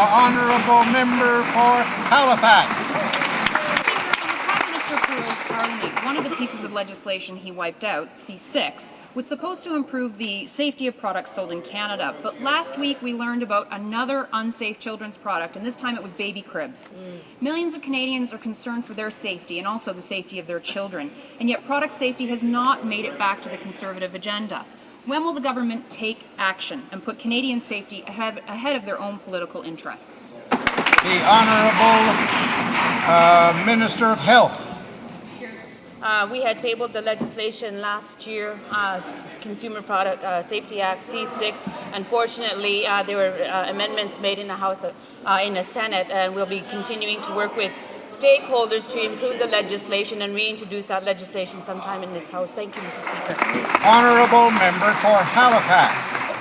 Honourable Member for Halifax. Prime Minister Perot's Parliament, one of the pieces of legislation he wiped out, C6, was supposed to improve the safety of products sold in Canada. But last week we learned about another unsafe children's product, and this time it was baby cribs. Millions of Canadians are concerned for their safety and also the safety of their children, and yet product safety has not made it back to the Conservative agenda. When will the government take action and put Canadian safety ahead of their own political interests? The Honourable Minister of Health. We had tabled the legislation last year, Consumer Product Safety Act C6. Unfortunately, there were amendments made in the House, in the Senate, and we'll be continuing to work with stakeholders to improve the legislation and reintroduce that legislation sometime in this House. Thank you, Mr. Speaker. Honourable Member for Halifax.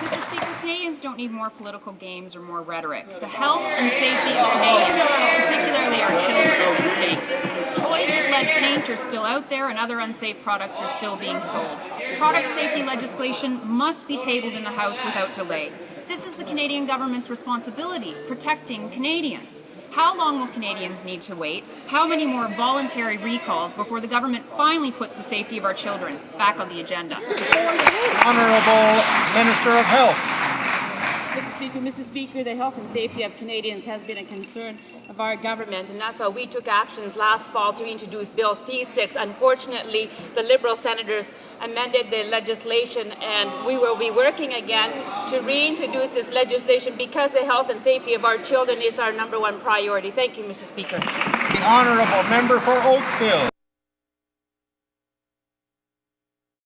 Mr. Speaker, Canadians don't need more political games or more rhetoric. The health and safety of Canadians, particularly our children, is at stake. Toys with lead paint are still out there and other unsafe products are still being sold. Product safety legislation must be tabled in the House without delay. This is the Canadian government's responsibility, protecting Canadians. How long will Canadians need to wait? How many more voluntary recalls before the government finally puts the safety of our children back on the agenda? Honourable Minister of Health. Mr. Speaker, the health and safety of Canadians has been a concern of our government, and that's why we took actions last fall to introduce Bill C6. Unfortunately, the Liberal senators amended the legislation, and we will be working again to reintroduce this legislation because the health and safety of our children is our #1 priority. Thank you, Mr. Speaker. The Honourable Member for Oakville.